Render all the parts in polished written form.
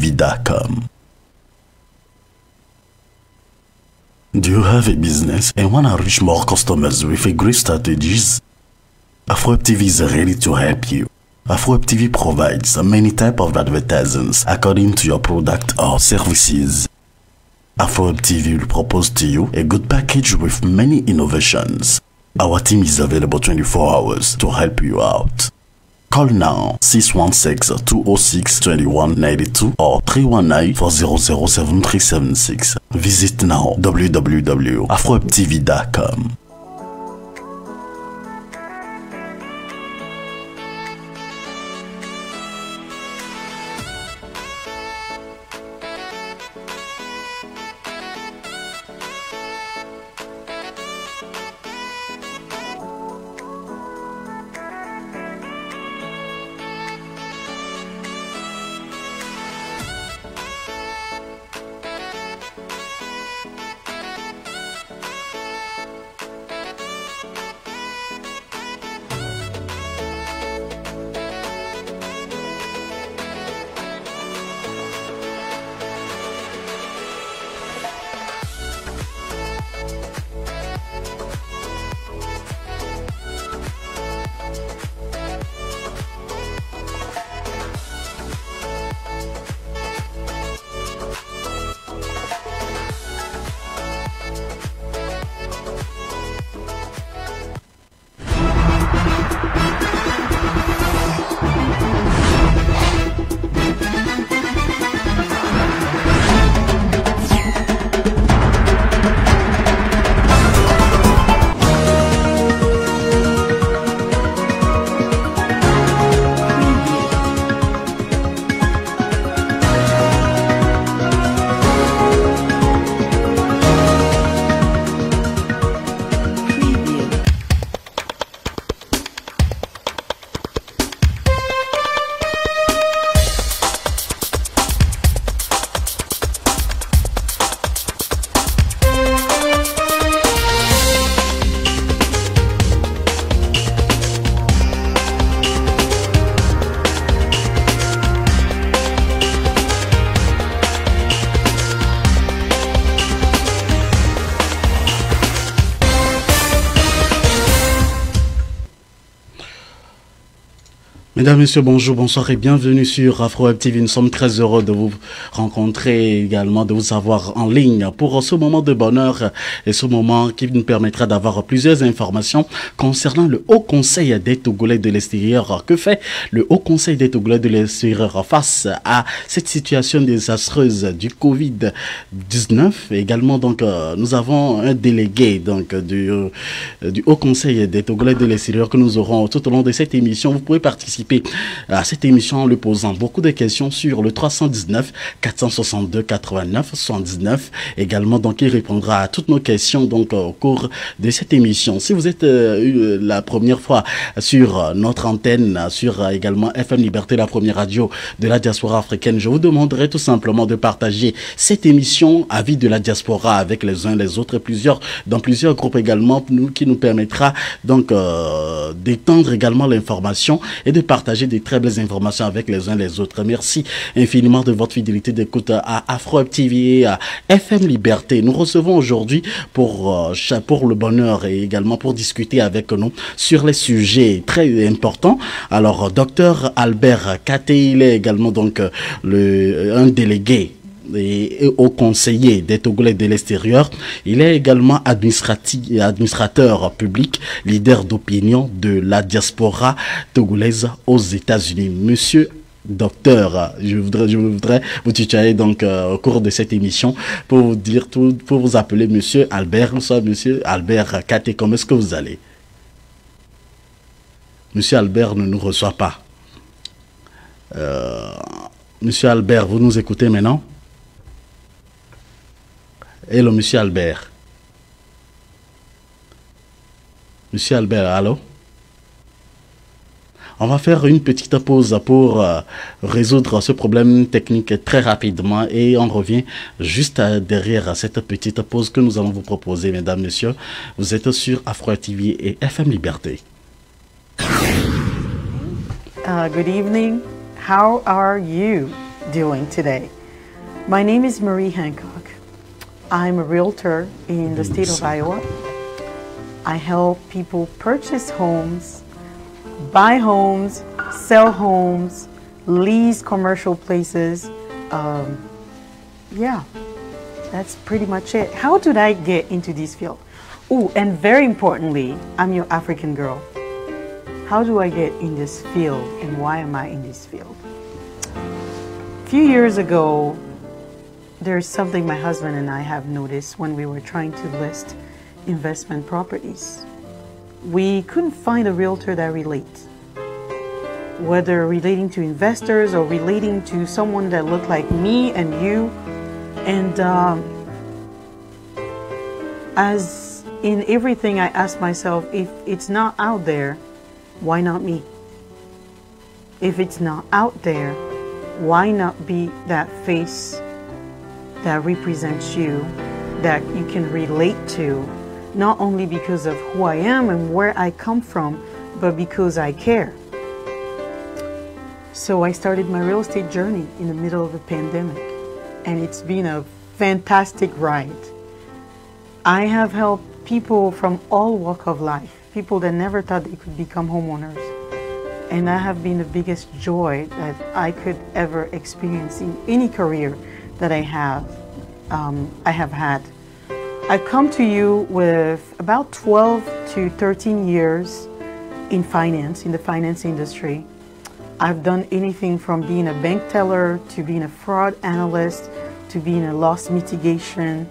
AfroTV.com. Do you have a business and want to reach more customers with a great strategies? AfroTV is ready to help you. AfroTV provides many types of advertisements according to your product or services. AfroTV will propose to you a good package with many innovations. Our team is available 24 hours to help you out. Call now 616-206-2192 or 319-400-7376. Visit now www.afrotv.com. Mesdames, Messieurs, bonjour, bonsoir et bienvenue sur AfroWeb TV. Nous sommes très heureux de vous rencontrer également, de vous avoir en ligne pour ce moment de bonheur et ce moment qui nous permettra d'avoir plusieurs informations concernant le Haut Conseil des Togolais de l'extérieur. Que fait le Haut Conseil des Togolais de l'extérieur face à cette situation désastreuse du Covid-19? Également, donc, nous avons un délégué donc, du Haut Conseil des Togolais de l'extérieur que nous aurons tout au long de cette émission. Vous pouvez participer à cette émission en lui posant beaucoup de questions sur le 319 462 89 79. Également, donc, il répondra à toutes nos questions donc au cours de cette émission. Si vous êtes la première fois sur notre antenne, sur également FM Liberté, la première radio de la diaspora africaine, je vous demanderai tout simplement de partager cette émission à vie de la diaspora avec les uns les autres, dans plusieurs groupes également, qui nous permettra donc d'étendre également l'information et de partager des très belles informations avec les uns les autres. Merci infiniment de votre fidélité d'écoute à AfroWeb TV et à FM Liberté. Nous recevons aujourd'hui pour le bonheur et également pour discuter avec nous sur les sujets très importants. Alors, Dr Albert Katé, il est également donc un délégué et au conseiller des Togolais de l'extérieur. Il est également administrateur public, leader d'opinion de la diaspora togolaise aux États-Unis. Monsieur Docteur, je voudrais vous tutoyer donc au cours de cette émission pour vous dire tout, pour vous appeler Monsieur Albert, soit Monsieur Albert Katé. Comment est-ce que vous allez? Monsieur Albert ne nous reçoit pas. Monsieur Albert, vous nous écoutez maintenant? Hello, Monsieur Albert. Monsieur Albert, allô? On va faire une petite pause pour résoudre ce problème technique très rapidement et on revient juste derrière cette petite pause que nous allons vous proposer, mesdames, messieurs. Vous êtes sur AfroWeb TV et FM Liberté. Good evening. How are you? doing today. My name is Marie Hancock. I'm a realtor in the state of Iowa. I help people purchase homes, buy homes, sell homes, lease commercial places. Yeah, that's pretty much it. How did I get into this field? Oh, and very importantly, I'm your African girl. How do I get in this field and why am I in this field? A few years ago, there's something my husband and I have noticed when we were trying to list investment properties. We couldn't find a realtor that relates, whether relating to investors or relating to someone that looked like me and you. And as in everything, I asked myself, if it's not out there, why not me? If it's not out there, why not be that face that represents you, that you can relate to, not only because of who I am and where I come from, but because I care. So I started my real estate journey in the middle of a pandemic, and it's been a fantastic ride. I have helped people from all walks of life, people that never thought they could become homeowners. And that have been the biggest joy that I could ever experience in any career that I have had. I've come to you with about 12 to 13 years in finance, in the finance industry. I've done anything from being a bank teller to being a fraud analyst to being a loss mitigation,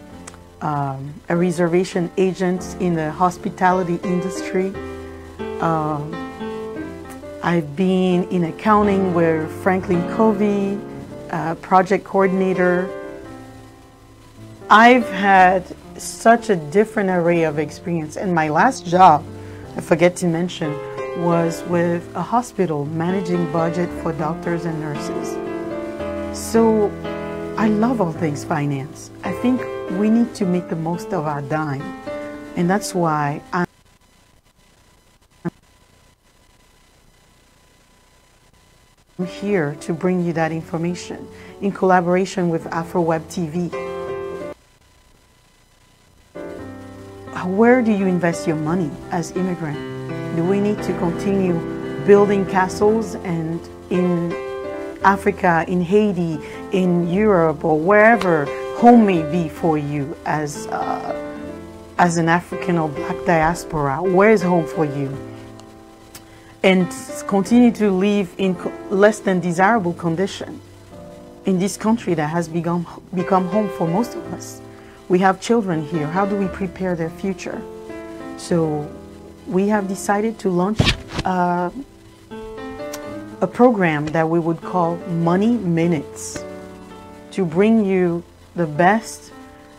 a reservation agent in the hospitality industry. I've been in accounting with Franklin Covey, project coordinator. I've had such a different array of experience. And my last job, I forget to mention, was with a hospital managing budget for doctors and nurses. So I love all things finance. I think we need to make the most of our dime. And that's why I'm here to bring you that information in collaboration with AfroWeb TV. Where do you invest your money as immigrant? Do we need to continue building castles and in Africa, in Haiti, in Europe, or wherever home may be for you as an African or black diaspora? Where is home for you? And continue to live in less than desirable condition in this country that has become home for most of us. We have children here. How do we prepare their future? So we have decided to launch a program that we would call Money Minutes to bring you the best,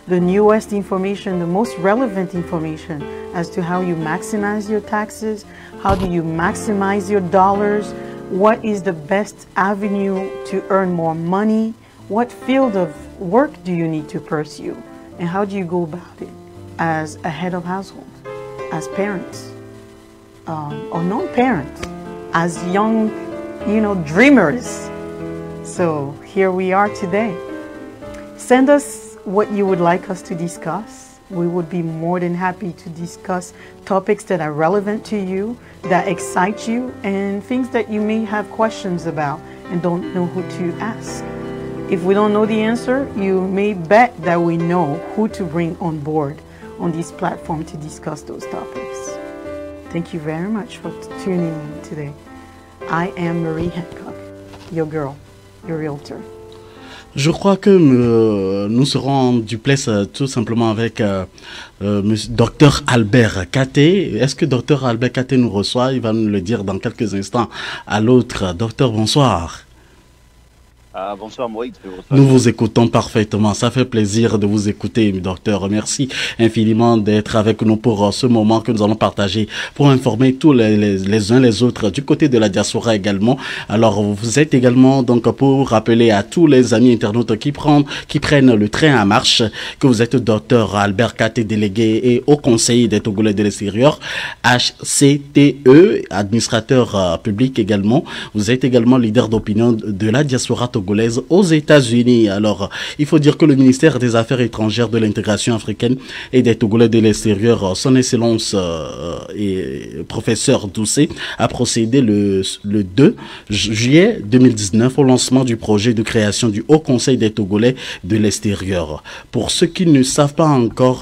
the newest information, the most relevant information as to how you maximize your taxes, how do you maximize your dollars, what is the best avenue to earn more money, what field of work do you need to pursue, and how do you go about it as a head of household, as parents, or non-parents, as young, dreamers. So here we are today. Send us what you would like us to discuss. We would be more than happy to discuss topics that are relevant to you, that excite you, and things that you may have questions about and don't know who to ask. If we don't know the answer, you may bet that we know who to bring on board on this platform to discuss those topics. Thank you very much for tuning in today. I am Marie Hancock, your girl, your realtor. Je crois que nous serons en duplex tout simplement avec Dr Albert Katé. Est-ce que Dr Albert Katé nous reçoit? Il va nous le dire dans quelques instants à l'autre. Docteur, bonsoir. Bonsoir Moïse. Nous vous écoutons parfaitement. Ça fait plaisir de vous écouter, docteur. Merci infiniment d'être avec nous pour ce moment que nous allons partager pour informer tous les uns les autres du côté de la diaspora également. Alors, vous êtes également donc pour rappeler à tous les amis internautes qui prennent le train en marche que vous êtes docteur Albert Katé, délégué et au conseil des Togolais de l'extérieur, HCTE, administrateur public également. Vous êtes également leader d'opinion de la diaspora togolaise togolaises aux États-Unis. Alors, il faut dire que le ministère des Affaires étrangères, de l'intégration africaine et des Togolais de l'extérieur, son excellence et professeur Doucet, a procédé le 2 juillet 2019 au lancement du projet de création du Haut Conseil des Togolais de l'extérieur. Pour ceux qui ne savent pas encore,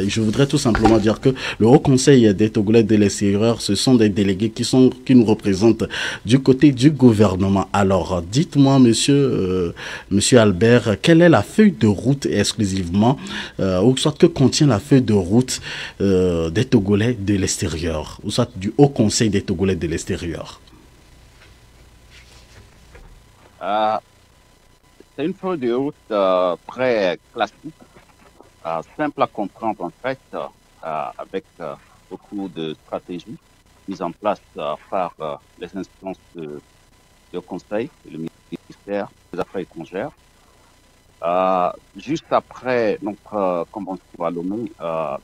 je voudrais tout simplement dire que le Haut Conseil des Togolais de l'extérieur, ce sont des délégués qui nous représentent du côté du gouvernement. Alors, dites-moi, monsieur Albert, quelle est la feuille de route exclusivement, ou soit que contient la feuille de route des Togolais de l'extérieur, ou soit du Haut Conseil des Togolais de l'extérieur? C'est une feuille de route très classique, simple à comprendre en fait, avec beaucoup de stratégies mises en place par les instances de conseil et le ministère des Affaires étrangères. Juste après notre convention à Lomé,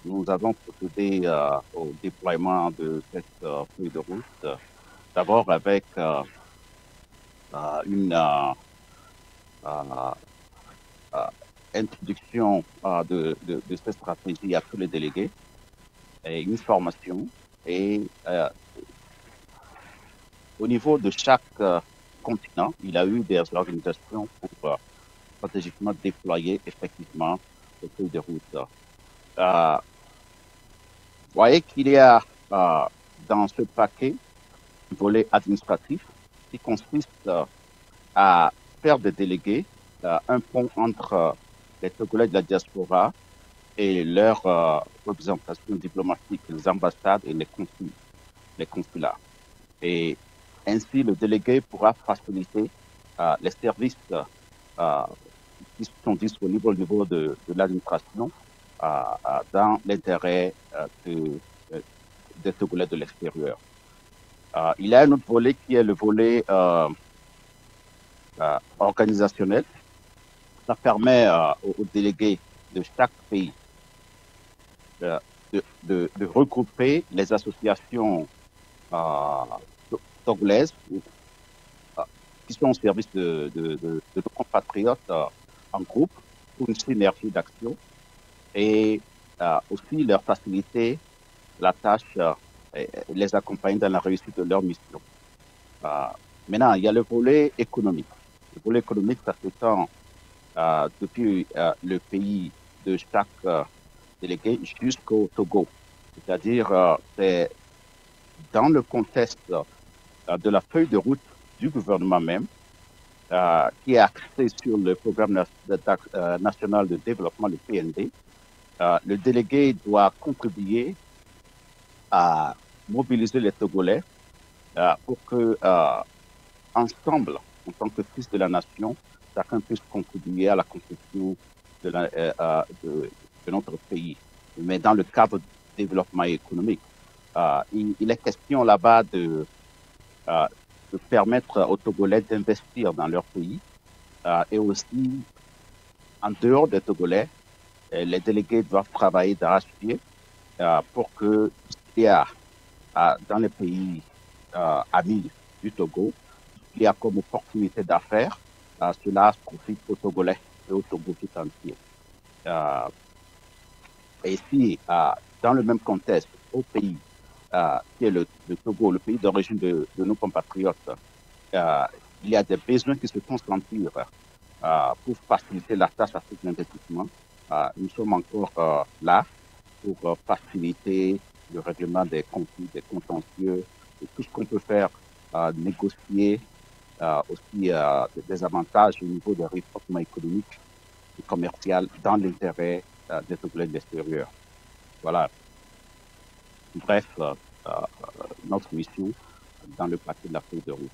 nous avons procédé au déploiement de cette feuille de route, d'abord avec une introduction de cette stratégie à tous les délégués, et une formation, et au niveau de chaque continent, il y a eu des organisations pour stratégiquement déployer effectivement cette feuille de route. Vous voyez qu'il y a dans ce paquet un volet administratif qui consiste à faire des délégués un pont entre les Togolais de la diaspora et leurs représentations diplomatiques, les ambassades et les consulats. Et ainsi, le délégué pourra faciliter les services qui sont disponibles au niveau de l'administration dans l'intérêt des Togolais de l'extérieur. Il y a un autre volet qui est le volet organisationnel. Ça permet aux délégués de chaque pays de regrouper les associations togolaises qui sont au service de nos compatriotes en groupe pour une synergie d'action et aussi leur faciliter la tâche et les accompagner dans la réussite de leur mission. Maintenant, il y a le volet économique. Le volet économique, ça s'étend depuis le pays de chaque délégué jusqu'au Togo. C'est-à-dire, c'est dans le contexte de la feuille de route du gouvernement même, qui est axé sur le programme national de développement, le PND, le délégué doit contribuer à mobiliser les Togolais pour que, ensemble, en tant que fils de la nation, chacun puisse contribuer à la construction de notre pays. Mais dans le cadre du développement économique, il est question là-bas de permettre aux Togolais d'investir dans leur pays et aussi, en dehors des Togolais, les délégués doivent travailler d'arrache-pied pour que il y a dans les pays amis du Togo, il y a comme opportunité d'affaires, cela profite aux Togolais et au Togo tout entier. Et ici, dans le même contexte, au pays qui est le Togo, le pays d'origine de nos compatriotes, il y a des besoins qui se font sentir pour faciliter la tâche à cet investissement. Nous sommes encore là pour faciliter le règlement des conflits, des contentieux, et tout ce qu'on peut faire, négocier aussi des avantages au niveau des rapprochements économiques et commerciaux dans l'intérêt des Togolais de l'extérieur. Voilà. Bref, notre mission dans le paquet de la feuille de route.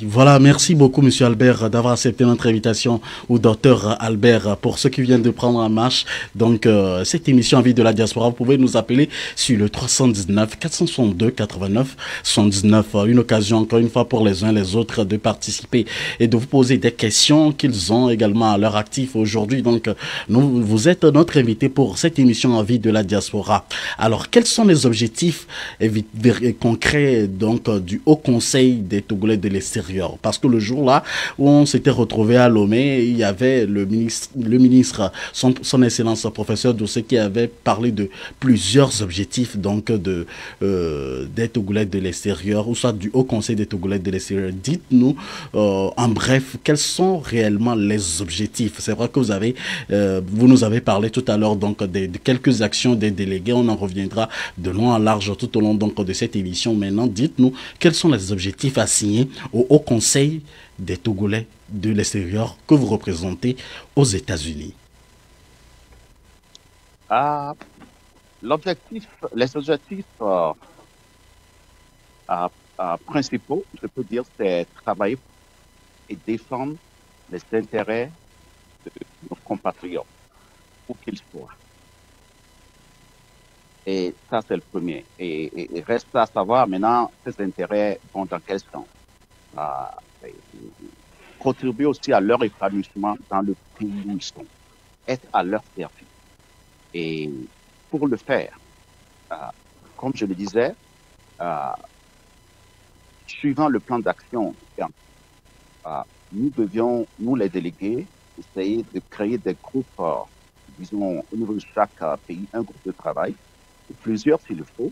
Voilà, merci beaucoup Monsieur Albert d'avoir accepté notre invitation, ou Docteur Albert. Pour ceux qui viennent de prendre en marche, donc cette émission Vie de la Diaspora, vous pouvez nous appeler sur le 319 462 89 79. Une occasion encore une fois pour les uns et les autres de participer et de vous poser des questions qu'ils ont également à leur actif aujourd'hui. Donc vous êtes notre invité pour cette émission Vie de la Diaspora. Alors quels sont les objectifs concrets donc du Haut Conseil des Togolais de l'extérieur l'extérieur. Parce que le jour-là où on s'était retrouvé à Lomé, il y avait le ministre son Excellence professeur Doucet qui avait parlé de plusieurs objectifs donc des Togolais de l'extérieur ou soit du Haut Conseil des Togolais de l'extérieur. Dites-nous en bref quels sont réellement les objectifs. C'est vrai que vous nous avez parlé tout à l'heure donc de quelques actions des délégués. On en reviendra de long en large tout au long donc de cette émission. Maintenant, dites-nous quels sont les objectifs assignés au Haut Conseil des Togolais de l'extérieur que vous représentez aux États-Unis. Les objectifs principaux, je peux dire, c'est travailler et défendre les intérêts de nos compatriotes, où qu'ils soient. Et ça, c'est le premier. Et reste à savoir maintenant ces intérêts vont dans quel sens. Contribuer aussi à leur épanouissement dans le pays où ils sont, être à leur service. Et pour le faire, comme je le disais, suivant le plan d'action, nous devions, nous les délégués, essayer de créer des groupes, disons, au niveau de chaque pays, un groupe de travail, plusieurs s'il le faut.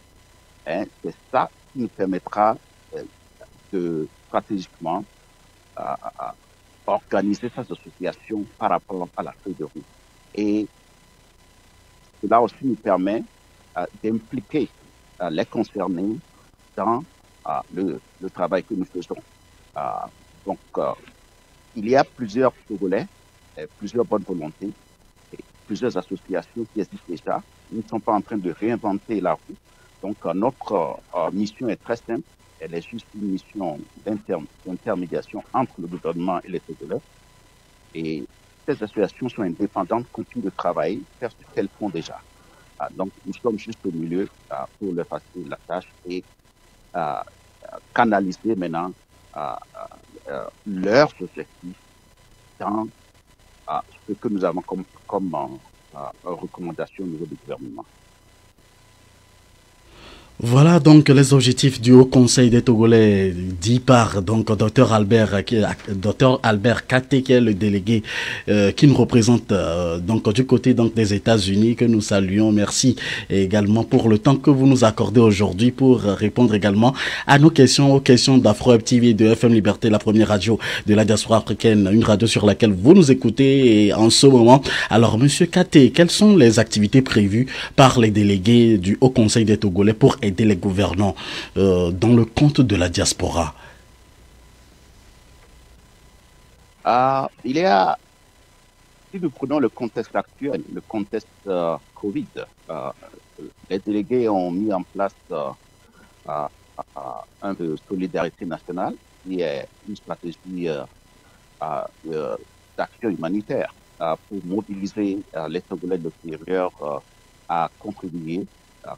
Hein, c'est ça qui nous permettra de stratégiquement organiser ces associations par rapport à la feuille de route. Et cela aussi nous permet d'impliquer les concernés dans le travail que nous faisons. Donc, il y a plusieurs Togolais, plusieurs bonnes volontés, et plusieurs associations qui existent déjà. Nous ne sommes pas en train de réinventer la roue. Donc, notre mission est très simple. Elle est juste une mission d'intermédiation entre le gouvernement et les Togolais. Et ces associations sont indépendantes, continuent de travailler, faire ce qu'elles font déjà. Donc, nous sommes juste au milieu pour leur faciliter la tâche et canaliser maintenant leurs objectifs dans ce que nous avons comme recommandation au niveau du gouvernement. Voilà donc les objectifs du Haut Conseil des Togolais dit par donc Dr Albert Katé qui est le délégué qui nous représente donc du côté donc des États-Unis que nous saluons. Merci également pour le temps que vous nous accordez aujourd'hui pour répondre également à nos questions, aux questions d'Afro Web TV et de FM Liberté, la première radio de la diaspora africaine, une radio sur laquelle vous nous écoutez en ce moment. Alors Monsieur Katé, quelles sont les activités prévues par les délégués du Haut Conseil des Togolais pour aider les gouvernants dans le compte de la diaspora? Il y a, si nous prenons le contexte actuel, le contexte Covid, les délégués ont mis en place un de solidarité nationale qui est une stratégie d'action humanitaire pour mobiliser les Togolais de l'extérieur à contribuer,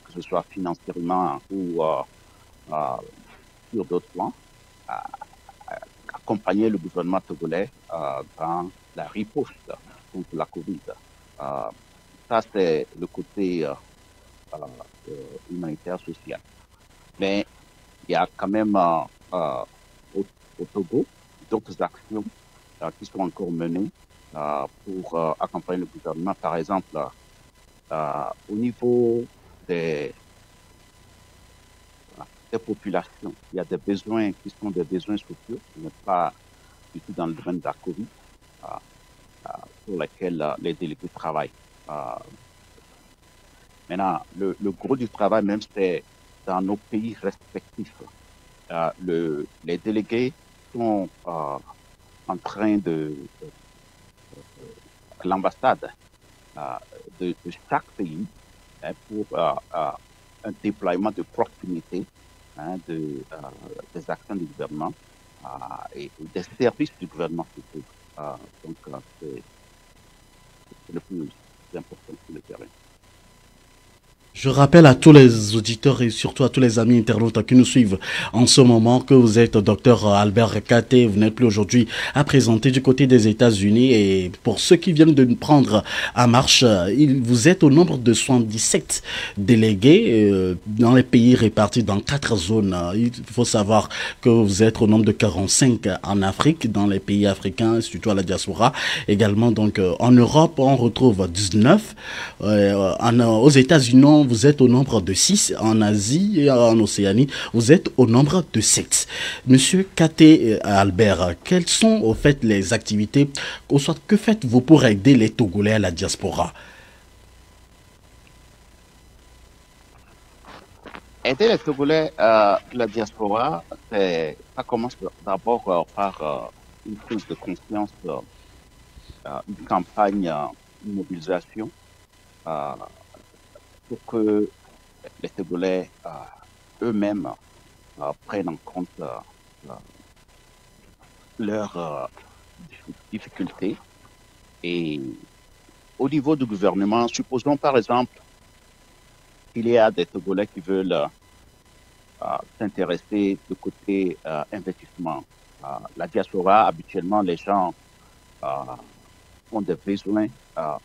que ce soit financièrement ou sur d'autres plans, accompagner le gouvernement togolais dans la riposte contre la Covid. Ça, c'est le côté humanitaire social. Mais il y a quand même au Togo d'autres actions qui sont encore menées pour accompagner le gouvernement. Par exemple, au niveau des populations, il y a des besoins qui sont des besoins sociaux, mais pas du tout dans le domaine de la Covid, pour lesquels les délégués travaillent. Maintenant, le gros du travail, même, c'est dans nos pays respectifs. Les délégués sont en train de l'ambassade de chaque pays pour un déploiement de proximité des actions du gouvernement et des services du gouvernement surtout. Donc, c'est le plus important sur le terrain. Je rappelle à tous les auditeurs et surtout à tous les amis internautes qui nous suivent en ce moment que vous êtes docteur Albert Katé. Vous n'êtes plus aujourd'hui à présenter du côté des États-Unis. Et pour ceux qui viennent de nous prendre en marche, vous êtes au nombre de 77 délégués dans les pays répartis dans 4 zones. Il faut savoir que vous êtes au nombre de 45 en Afrique, dans les pays africains, surtout à la diaspora. Également, donc, en Europe, on retrouve 19. Aux États-Unis, vous êtes au nombre de 6, en Asie et en Océanie, vous êtes au nombre de 7. Monsieur Katé Albert, quelles sont au fait les activités, ou soit que faites-vous pour aider les Togolais à la diaspora? Aider les Togolais à la diaspora, ça commence d'abord par une prise de conscience, une campagne, une mobilisation pour que les Togolais eux-mêmes prennent en compte leurs difficultés. Et au niveau du gouvernement, supposons par exemple qu'il y a des Togolais qui veulent s'intéresser du côté investissement. La diaspora, habituellement, les gens ont des besoins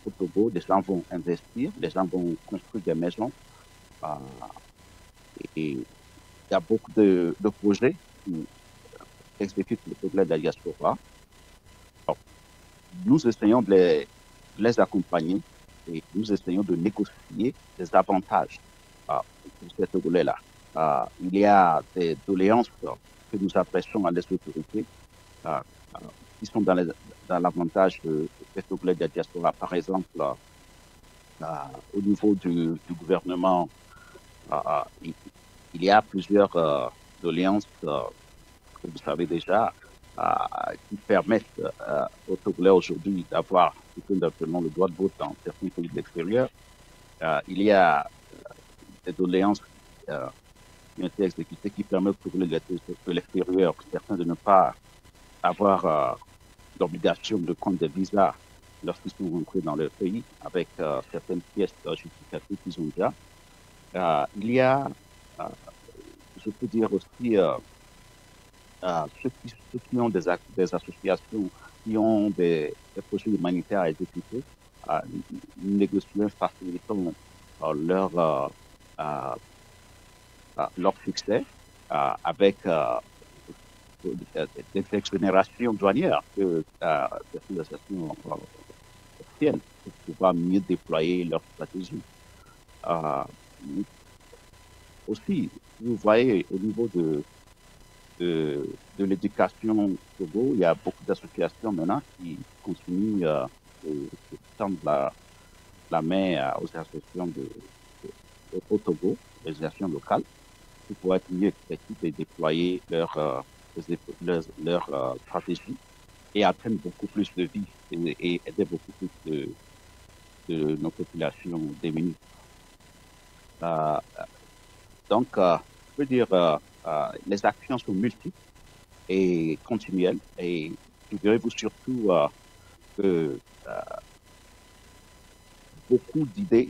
au Togo, les gens vont investir, les gens vont construire des maisons. Et il y a beaucoup de projets qui exécutent le Togolais de la diaspora. Alors, nous essayons de les accompagner et nous essayons de négocier des avantages pour ces Togolais-là. Il y a des doléances que nous adressons à les autorités qui sont dans l'avantage des Togolais de la diaspora. Par exemple, au niveau du gouvernement, il y a plusieurs doléances que vous savez déjà qui permettent aux Togolais aujourd'hui d'avoir le droit de vote dans certains pays de l'extérieur. Il y a des doléances qui ont été exécutées qui permettent aux Togolais de l'extérieur, certains de ne pas avoir l'obligation de prendre des visas lorsqu'ils sont rentrés dans leur pays avec certaines pièces justificatives qu'ils ont déjà. Il y a, je peux dire aussi, ceux qui ont des associations qui ont des projets humanitaires à exécuter, nous négocions, facilitons leur succès avec des exonérations douanières que certaines associations obtiennent pour pouvoir mieux déployer leur stratégie. Aussi, vous voyez, au niveau de l'éducation au Togo, il y a beaucoup d'associations maintenant qui continuent de tendre la main aux associations au Togo, les associations locales, pour pouvoir être mieux effectifs et déployer leur stratégie et atteindre beaucoup plus de vies et aider beaucoup plus de nos populations démunies. Donc, je peux dire, les actions sont multiples et continuelles. Et figurez-vous surtout que beaucoup d'idées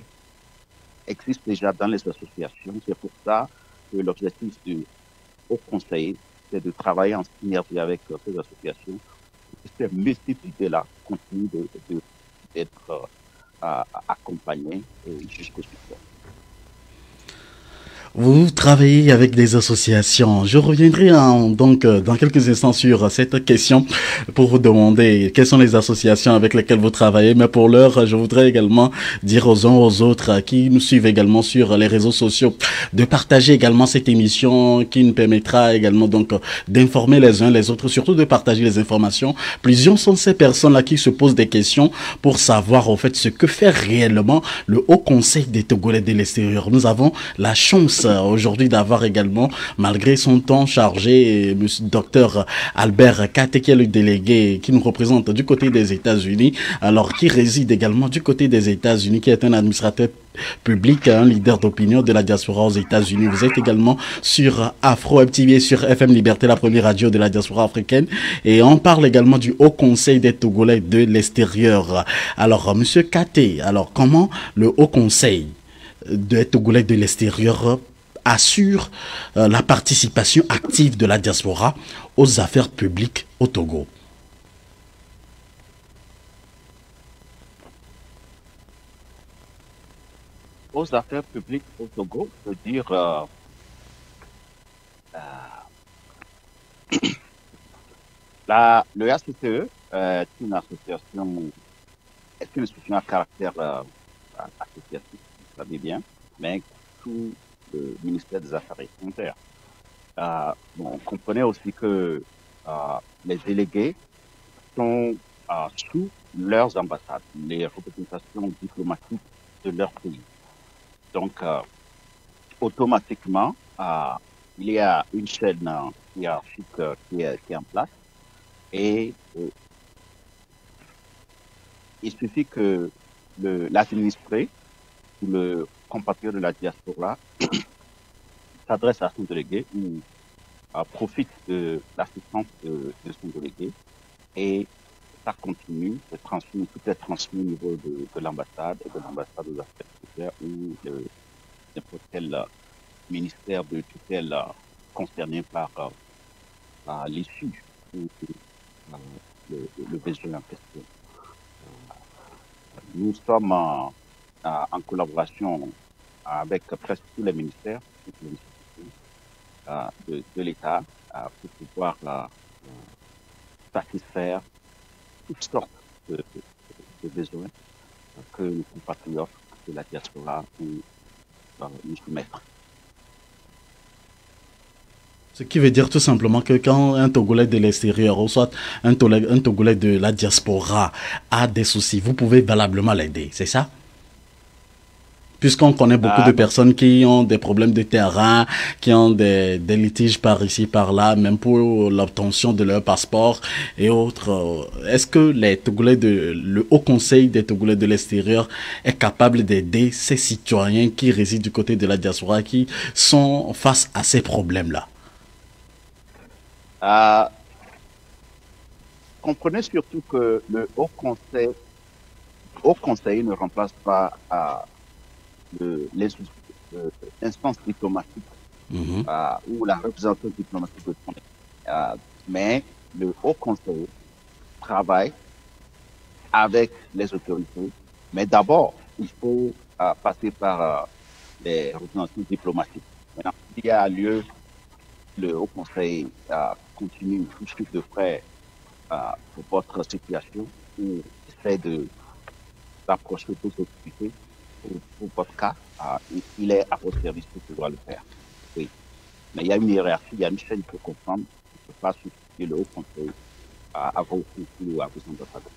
existent déjà dans les associations. C'est pour ça que l'objectif du Haut Conseil, c'est de travailler en synergie avec ces associations. Ces multiples idées-là continuent d'être accompagnées jusqu'au succès. Vous travaillez avec des associations. Je reviendrai donc dans quelques instants sur cette question pour vous demander quelles sont les associations avec lesquelles vous travaillez. Mais pour l'heure, je voudrais également dire aux uns aux autres qui nous suivent également sur les réseaux sociaux de partager également cette émission qui nous permettra également donc d'informer les uns les autres, surtout de partager les informations. Plusieurs sont ces personnes-là qui se posent des questions pour savoir au fait ce que fait réellement le Haut Conseil des Togolais de l'extérieur. Nous avons la chance aujourd'hui d'avoir également, malgré son temps chargé, monsieur docteur Albert Katé, qui est le délégué qui nous représente du côté des États-Unis, alors qui réside également du côté des États-Unis, qui est un administrateur public, un leader d'opinion de la diaspora aux États-Unis. Vous êtes également sur Afro Web TV et sur FM Liberté, la première radio de la diaspora africaine. Et on parle également du Haut Conseil des Togolais de l'extérieur. Alors, monsieur Katé, alors comment le Haut Conseil des Togolais de l'extérieur assure la participation active de la diaspora aux affaires publiques au Togo? Aux affaires publiques au Togo, je veux dire, euh, le ACTE est une association, est une institution à caractère associatif, vous savez bien, mais sous le ministère des Affaires étrangères. Bon, comprenez aussi que les délégués sont sous leurs ambassades, les représentations diplomatiques de leur pays. Donc, automatiquement, il y a une chaîne hiérarchique qui est en place et il suffit que l'administré ou le compatriote de la diaspora s'adresse à son délégué ou profite de l'assistance de son délégué et ça continue, tout est transmis au niveau de l'ambassade et de l'ambassade aux affaires étrangères ou de n'importe quel ministère de tutelle concerné par l'issue ou le besoin en question. Nous sommes en collaboration avec presque tous les ministères de l'État pour pouvoir satisfaire toutes sortes de besoins que nos compatriotes de la diaspora nous soumettent. Ce qui veut dire tout simplement que quand un Togolais de l'extérieur ou soit un Togolais de la diaspora a des soucis, vous pouvez valablement l'aider, c'est ça? Puisqu'on connaît beaucoup de personnes qui ont des problèmes de terrain, qui ont des litiges par ici, par là, même pour l'obtention de leur passeport et autres. Est-ce que le Haut Conseil des Togolais de l'extérieur est capable d'aider ces citoyens qui résident du côté de la diaspora, qui sont face à ces problèmes-là? Comprenez surtout que le Haut Conseil ne remplace pas les instances diplomatiques ou la représentation diplomatique de son mais le Haut Conseil travaille avec les autorités. Mais d'abord, il faut passer par les représentations diplomatiques. Maintenant, s'il y a lieu, le Haut Conseil continue tout suite de près pour votre situation ou essaie d'approcher vos autorités pour votre cas, il est à votre service pour pouvoir le faire. Oui. Mais il y a une hiérarchie, il y a une chaîne pour comprendre. Il ne faut pas substituer le Haut Conseil à vos conflits ou à vos ambassadeurs.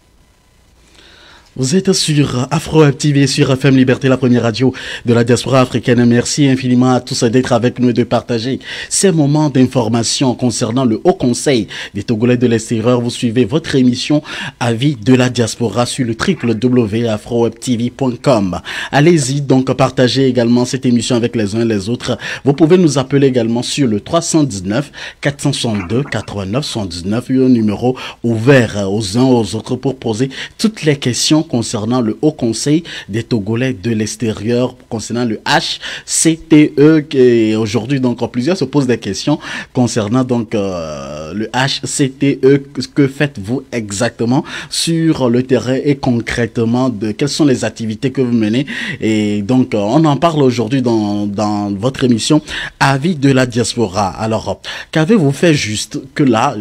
Vous êtes sur Afro Web TV, sur FM Liberté, la première radio de la diaspora africaine. Merci infiniment à tous d'être avec nous et de partager ces moments d'information concernant le Haut Conseil des Togolais de l'extérieur. Vous suivez votre émission Avis de la diaspora sur le www.afrowebtv.com. Allez-y donc partager également cette émission avec les uns et les autres. Vous pouvez nous appeler également sur le 319 462 89 79, un numéro ouvert aux uns aux autres pour poser toutes les questions concernant le Haut Conseil des Togolais de l'extérieur, concernant le HCTE, et aujourd'hui donc plusieurs se posent des questions concernant donc le HCTE. Que faites-vous exactement sur le terrain et concrètement quelles sont les activités que vous menez? Et donc on en parle aujourd'hui dans votre émission Avis de la diaspora. Alors qu'avez-vous fait juste là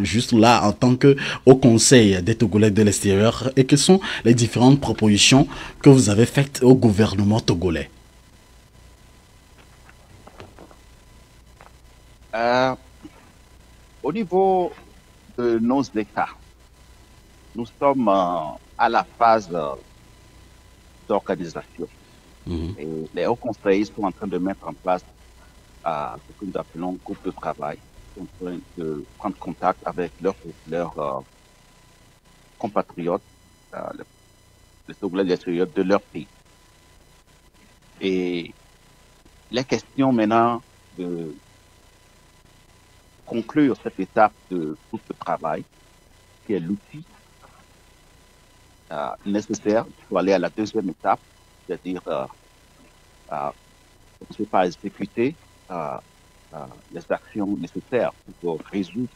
en tant que Haut Conseil des Togolais de l'extérieur, et quelles sont les différentes propositions que vous avez faites au gouvernement togolais? Au niveau de nos États, nous sommes à la phase d'organisation. Et les hauts conseils sont en train de mettre en place ce que nous appelons groupe de travail. Ils sont en train de prendre contact avec leurs compatriotes, les Togolais de l'extérieur de leur pays. Et les questions maintenant de conclure cette étape de groupe de travail, qui est l'outil nécessaire, il faut aller à la deuxième étape, c'est-à-dire commencer par exécuter les actions nécessaires pour résoudre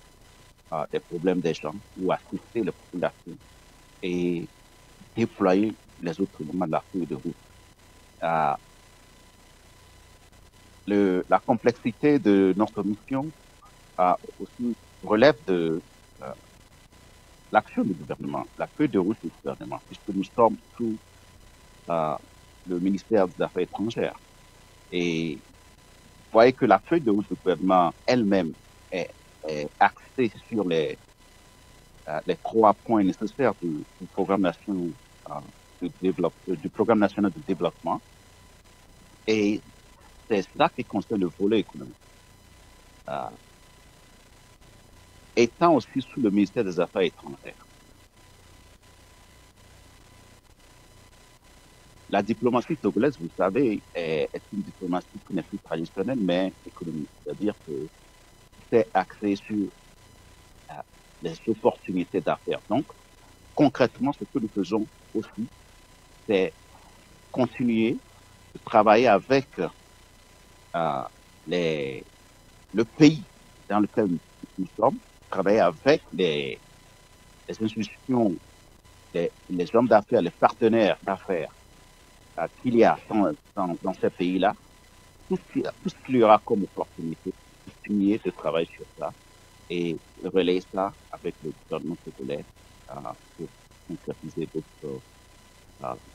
les problèmes des gens ou assister les populations et déployer les autres éléments de la feuille de route. La complexité de notre mission aussi relève de l'action du gouvernement, la feuille de route du gouvernement, puisque nous sommes sous le ministère des Affaires étrangères. Et vous voyez que la feuille de route du gouvernement elle-même est axée sur les 3 points nécessaires du programme national du programme national de développement. Et c'est ça qui concerne le volet économique. Étant aussi sous le ministère des Affaires étrangères, la diplomatie togolaise, vous savez, est une diplomatie qui n'est plus traditionnelle, mais économique. C'est-à-dire que c'est axé sur les opportunités d'affaires. Donc, concrètement, ce que nous faisons aussi, c'est continuer de travailler avec le pays dans lequel nous sommes, travailler avec les institutions, les hommes d'affaires, les partenaires d'affaires qu'il y a dans ces pays-là, tout ce qu'il y aura comme opportunité, continuer de travailler sur ça et relayer ça avec le gouvernement togolais pour concrétiser d'autres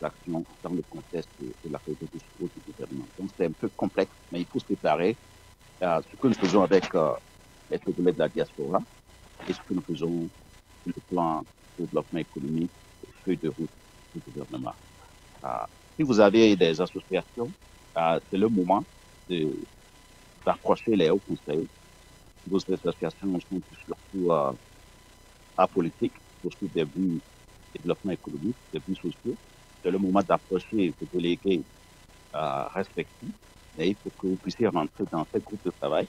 actions dans le contexte de la résolution du gouvernement. Donc c'est un peu complexe, mais il faut se séparer ce que nous faisons avec les Togolais de la diaspora et ce que nous faisons sur le plan de développement économique, feuille de route du gouvernement. Si vous avez des associations, c'est le moment d'approcher les hauts conseils. Vos associations sont surtout apolitiques, surtout des buts de développement économique, des buts sociaux. C'est le moment d'approcher vos délégués respectifs. Et il faut que vous puissiez rentrer dans ces groupes de travail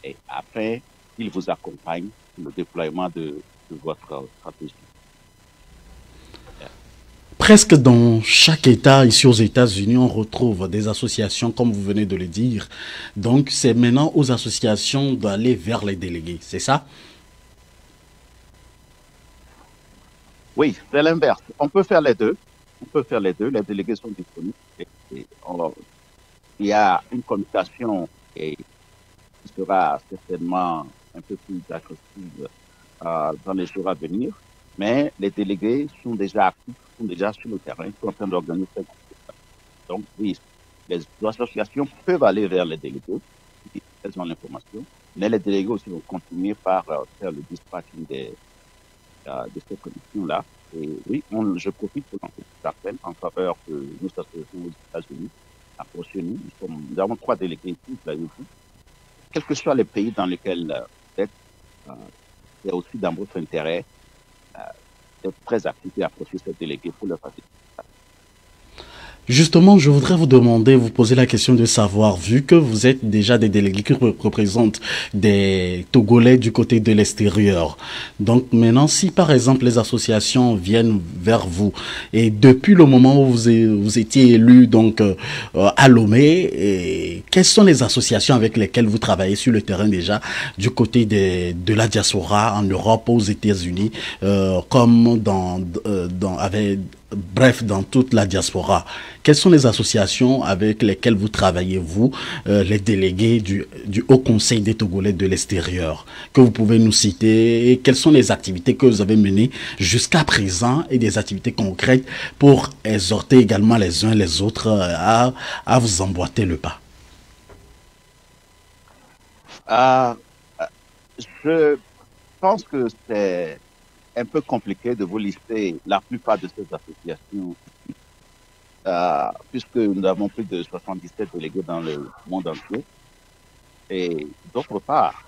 et après, ils vous accompagnent dans le déploiement de votre stratégie. Presque dans chaque État, ici aux États-Unis, on retrouve des associations, comme vous venez de le dire. Donc, c'est maintenant aux associations d'aller vers les délégués, c'est ça? Oui, c'est l'inverse. On peut faire les deux. On peut faire les deux. Les délégués sont disponibles. Il y a une communication qui sera certainement un peu plus accessible dans les jours à venir. Mais les délégués sont déjà actifs, sont déjà sur le terrain, sont en train d'organiser. Donc, oui, les associations peuvent aller vers les délégués, elles ont l'information, mais les délégués aussi vont continuer par faire le dispatching de ces commissions-là. Et oui, je profite pour lancer cet appel en faveur de nos associations aux États-Unis. Approchez-nous. Nous avons 3 délégués ici, vous l'avez vu. Quels que soient les pays dans lesquels vous êtes, c'est aussi dans votre intérêt d'être très actif et approcher ces délégués pour leur faciliter. Justement, je voudrais vous demander, vous poser la question de savoir, vu que vous êtes déjà des délégués qui représentent des Togolais du côté de l'extérieur. Donc maintenant, si par exemple les associations viennent vers vous, et depuis le moment où vous étiez élu donc à Lomé, quelles sont les associations avec lesquelles vous travaillez sur le terrain déjà du côté de la diaspora en Europe, aux États-Unis, comme bref, dans toute la diaspora? Quelles sont les associations avec lesquelles vous travaillez, vous, les délégués du Haut Conseil des Togolais de l'extérieur, que vous pouvez nous citer, et quelles sont les activités que vous avez menées jusqu'à présent et des activités concrètes pour exhorter également les uns les autres à vous emboîter le pas? Je pense que c'est un peu compliqué de vous lister la plupart de ces associations, puisque nous avons plus de 77 délégués dans le monde entier. Et d'autre part,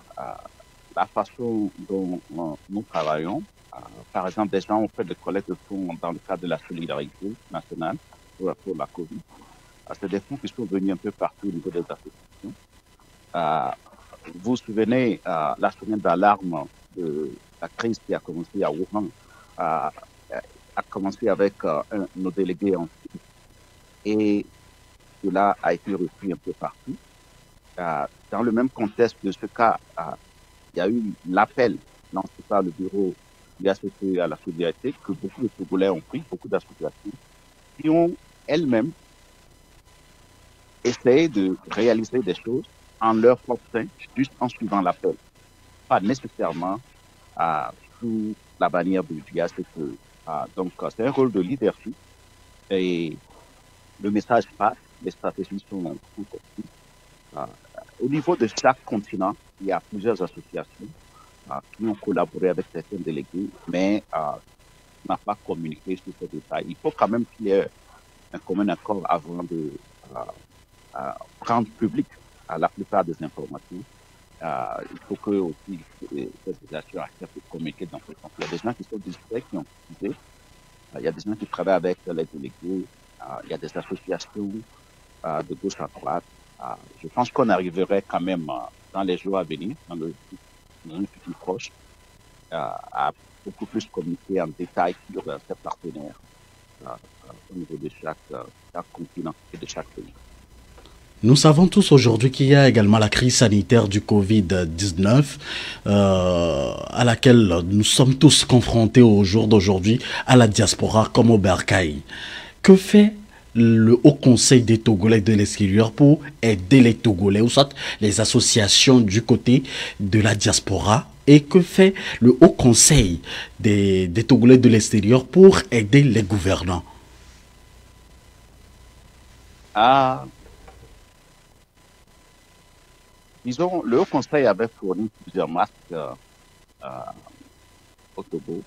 la façon dont nous travaillons, par exemple, des gens ont fait des collectes de fonds dans le cadre de la solidarité nationale pour la COVID. C'est des fonds qui sont venus un peu partout au niveau des associations. Vous vous souvenez, la semaine d'alarme de la crise qui a commencé à Wuhan a commencé avec nos délégués en Suisse. Et cela a été repris un peu partout. Dans le même contexte de ce cas, il y a eu l'appel lancé par le bureau du ACP à la solidarité que beaucoup de Togolais ont pris, beaucoup d'associations, qui ont elles-mêmes essayé de réaliser des choses en leur propre sein, juste en suivant l'appel. Pas nécessairement sous la bannière du ACP. Donc, c'est un rôle de leadership et le message passe, les stratégies sont conçues. Au niveau de chaque continent, il y a plusieurs associations qui ont collaboré avec certains délégués, mais n'a pas communiqué sur ces détails. Il faut quand même qu'il y ait un commun accord avant de rendre public la plupart des informations. Il faut que aussi ces associations acceptent de communiquer dans ce sens. Il y a des gens qui sont discrets, qui ont utilisé. Il y a des gens qui travaillent avec les délégués. Il y a des associations de gauche à droite. Je pense qu'on arriverait quand même dans les jours à venir, dans un futur proche, à beaucoup plus communiquer en détail sur ces partenaires au niveau de chaque continent et de chaque pays. Nous savons tous aujourd'hui qu'il y a également la crise sanitaire du Covid-19 à laquelle nous sommes tous confrontés au jour d'aujourd'hui à la diaspora comme au bercail. Que fait le Haut Conseil des Togolais de l'extérieur pour aider les Togolais ou soit les associations du côté de la diaspora? Et que fait le Haut Conseil des Togolais de l'extérieur pour aider les gouvernants? Disons, le Haut Conseil avait fourni plusieurs masques au Togo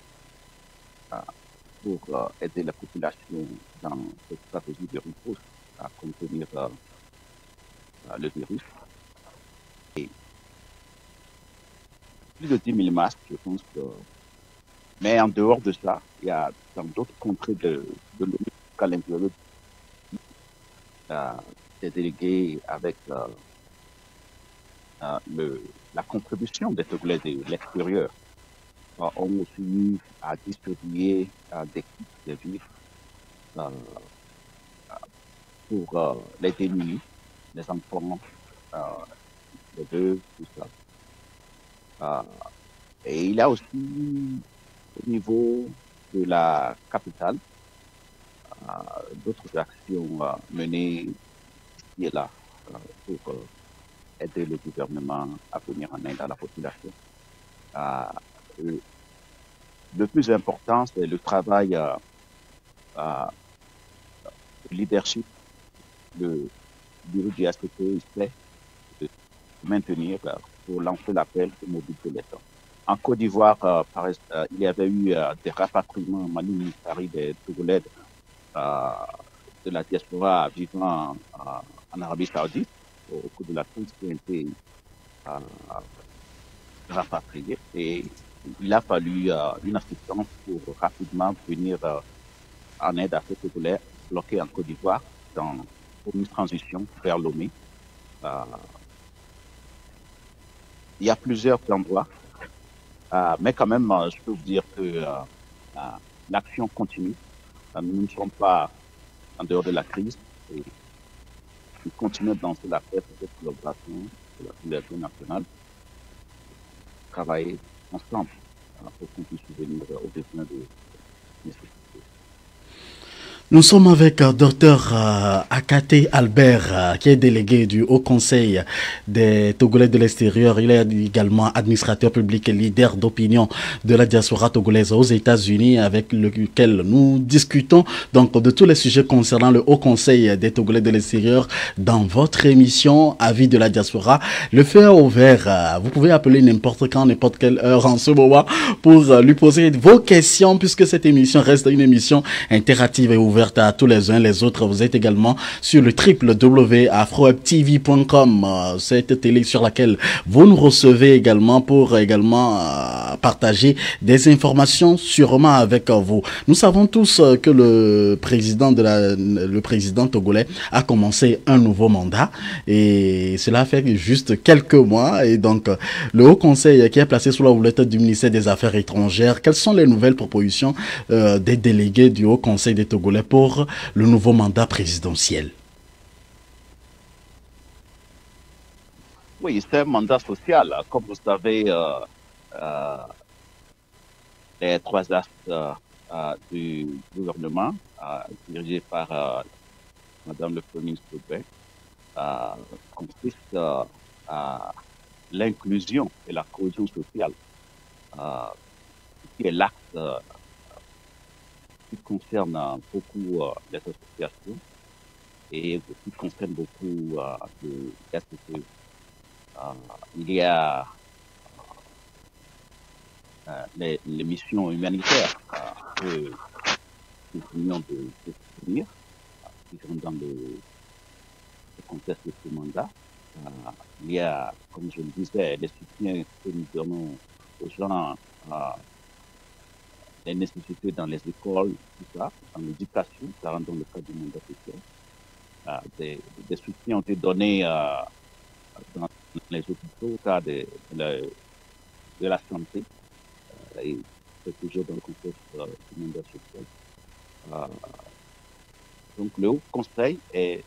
pour aider la population dans cette stratégie de riposte à contenir le virus. Et plus de 10 000 masques, je pense que... Mais en dehors de ça, il y a dans d'autres contrées de l'ONU qu'à l'intérieur des délégués avec la contribution des Togolais de l'extérieur ont aussi eu à distribuer des kits de vivres pour les démunis, les enfants, les bœufs, tout ça. Et il y a aussi au niveau de la capitale d'autres actions menées ici et là pour aider le gouvernement à venir en aide à la population. Le plus important, c'est le travail de leadership. Le bureau du ACP essaie de maintenir pour lancer l'appel de mobiliser l'État. En Côte d'Ivoire, il y avait eu des rapatriements manifestaires des Togolais de la diaspora vivant en Arabie Saoudite au cours de la crise qui ont été rapatriés. Et il a fallu une assistance pour rapidement venir en aide à ces Togolais bloqués en Côte d'Ivoire pour une transition vers Lomé. Il y a plusieurs endroits, mais quand même, je peux vous dire que l'action continue. Nous ne sommes pas en dehors de la crise et nous continuons dans la paix pour cette collaboration de la solidarité nationale, travailler ensemble pour qu'on puisse venir aux besoins de nécessité. Nous sommes avec Dr Akate Albert, qui est délégué du Haut Conseil des Togolais de l'extérieur. Il est également administrateur public et leader d'opinion de la diaspora togolaise aux États-Unis, avec lequel nous discutons donc de tous les sujets concernant le Haut Conseil des Togolais de l'extérieur dans votre émission Avis de la diaspora. Le feu est ouvert. Vous pouvez appeler n'importe quand, n'importe quelle heure en ce moment pour lui poser vos questions, puisque cette émission reste une émission interactive et ouverte à tous les uns les autres. Vous êtes également sur le www.afrowebtv.com, cette télé sur laquelle vous nous recevez également pour partager des informations sûrement avec vous. Nous savons tous que le président togolais a commencé un nouveau mandat et cela fait juste quelques mois, et donc le Haut Conseil qui est placé sous la houlette du ministère des Affaires étrangères, quelles sont les nouvelles propositions des délégués du Haut Conseil des Togolais pour le nouveau mandat présidentiel? Oui, c'est un mandat social. Comme vous savez, euh, les trois axes du gouvernement, dirigés par Madame le Premier ministre, euh, consistent à l'inclusion et la cohésion sociale, euh, qui est l'axe qui concerne beaucoup les associations et qui concerne beaucoup de SPE. Il y a les missions humanitaires que nous venons de soutenir, qui sont dans le contexte de ce mandat. Il y a, comme je le disais, les soutiens que nous donnons aux gens, les nécessités dans les écoles, tout ça, dans l'éducation, ça rentre dans le cadre du mandat social. Des soutiens ont été donnés dans les hôpitaux au cas de la santé, et c'est toujours dans le contexte du mandat social. Donc le Haut Conseil est,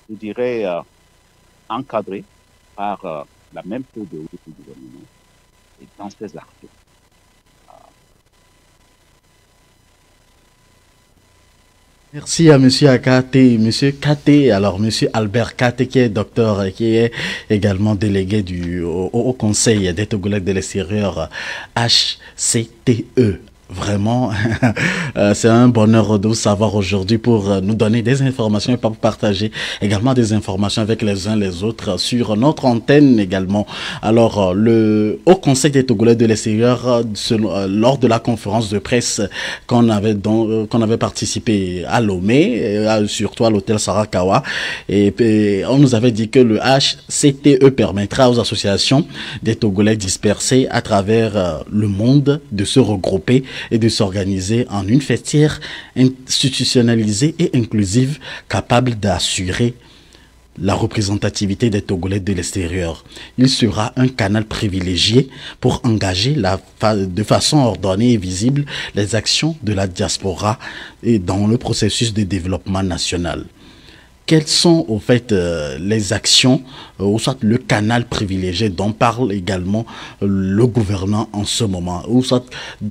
je dirais, encadré par la même théorie du gouvernement et dans ses actions. Merci à Monsieur Akate, Monsieur Kate, alors Monsieur Albert Kate qui est docteur et qui est également délégué au Conseil des Togolais de l'extérieur HCTE. Vraiment, c'est un bonheur de vous savoir aujourd'hui pour nous donner des informations et pour partager également des informations avec les uns les autres sur notre antenne également. Alors, le Haut Conseil des Togolais de l'extérieur, lors de la conférence de presse qu'on avait participé à Lomé, surtout à l'hôtel Sarakawa, et on nous avait dit que le HCTE permettra aux associations des Togolais dispersés à travers le monde de se regrouper et de s'organiser en une fêtière institutionnalisée et inclusive capable d'assurer la représentativité des Togolais de l'extérieur. Il sera un canal privilégié pour engager de façon ordonnée et visible les actions de la diaspora et dans le processus de développement national. Quelles sont au fait les actions ou soit le canal privilégié dont parle également le gouvernant en ce moment, ou soit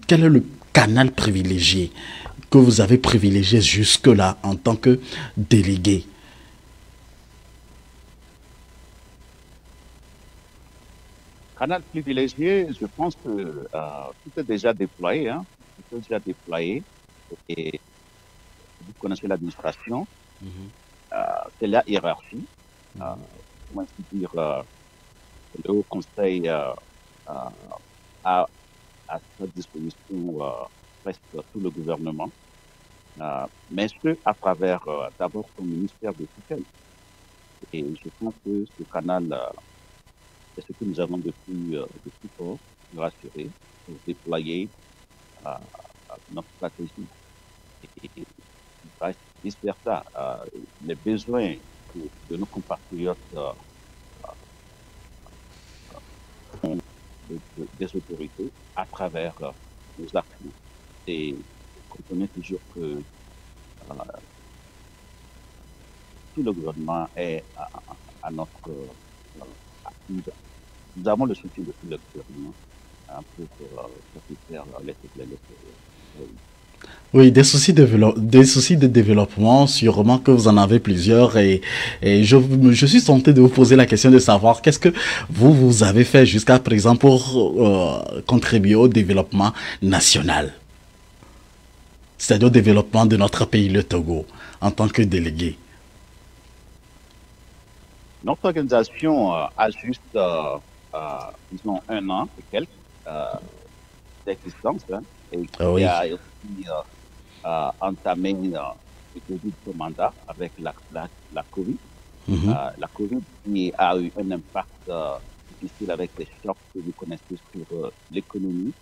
quel est le canal privilégié que vous avez privilégié jusque-là en tant que délégué? Canal privilégié, je pense que tout est déjà déployé. Hein, tout est déjà déployé. Et vous connaissez l'administration. C'est la hiérarchie. Comment dire, le Haut Conseil a à sa disposition presque tout le gouvernement, mais ce à travers d'abord son ministère de tutelle. Et je pense que ce canal, c'est ce que nous avons de plus fort pour rassurer, pour déployer notre stratégie. Et vice-versa, les besoins de nos compatriotes des autorités à travers nos actions. Et comprenez toujours que tout le gouvernement est à notre... nous avons le soutien de tout le gouvernement pour satisfaire les l'extérieur. Oui, des soucis de développement, sûrement que vous en avez plusieurs et je suis tenté de vous poser la question de savoir qu'est-ce que vous avez fait jusqu'à présent pour contribuer au développement national, c'est-à-dire au développement de notre pays, le Togo, en tant que délégué. Notre organisation a juste, disons, 1 an et quelques d'existence, hein, et qui a aussi entamé le début de ce mandat avec la COVID. La COVID qui a eu un impact difficile avec les chocs que vous connaissez sur l'économie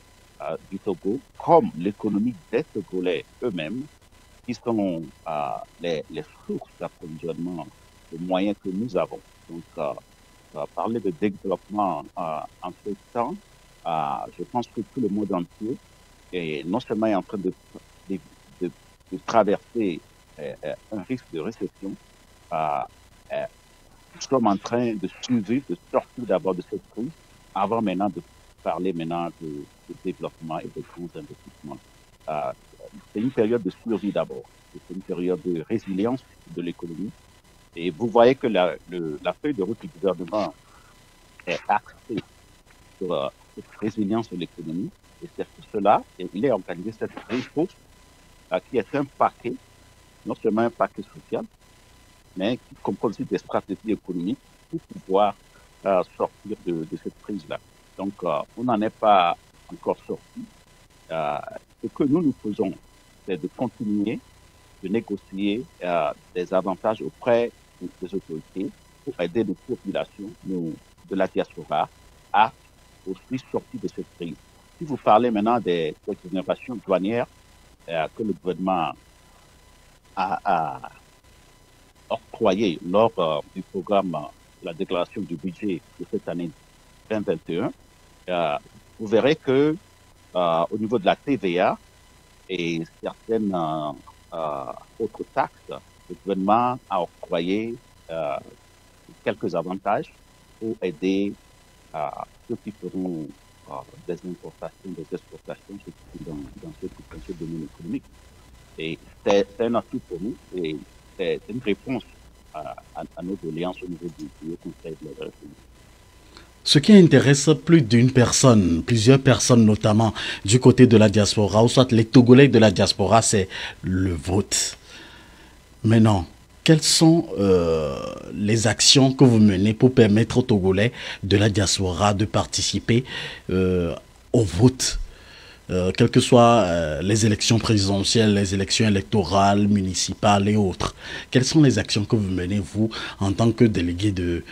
du Togo, comme l'économie des Togolais eux-mêmes, qui sont les sources d'approvisionnement, les moyens que nous avons. Donc, parler de développement en ce temps, je pense que tout le monde entier est non seulement en train de traverser un risque de récession, nous sommes en train de survivre, de sortir d'abord de cette crise, avant maintenant de parler maintenant de développement et de grands investissements. Euh, c'est une période de survie d'abord, c'est une période de résilience de l'économie. Et vous voyez que la feuille de route du gouvernement est axée sur cette résilience de l'économie. Et c'est pour cela qu'il est organisé cette ressource qui est un paquet, non seulement un paquet social, mais qui comprend aussi des stratégies économiques pour pouvoir sortir de cette crise-là. Donc, on n'en est pas encore sorti. Ce que nous faisons, c'est de continuer de négocier des avantages auprès des autorités pour aider nos populations, de la diaspora, à aussi sortir de cette crise. Si vous parlez maintenant des exonérations douanières que le gouvernement a octroyées lors du programme de la déclaration du budget de cette année 2021, vous verrez que au niveau de la TVA et certaines autres taxes, le gouvernement a octroyé quelques avantages pour aider ceux qui feront des importations, des exportations, ceux qui sont dans ce domaine économique. Et c'est un atout pour nous et c'est une réponse à nos doléances au niveau du Haut Conseil de la République. Ce qui intéresse plus d'une personne, plusieurs personnes notamment du côté de la diaspora, ou soit les Togolais de la diaspora, c'est le vote. Maintenant, quelles sont les actions que vous menez pour permettre aux Togolais de la diaspora de participer au vote, quelles que soient les élections présidentielles, les élections électorales, municipales et autres? Quelles sont les actions que vous menez, vous, en tant que délégué de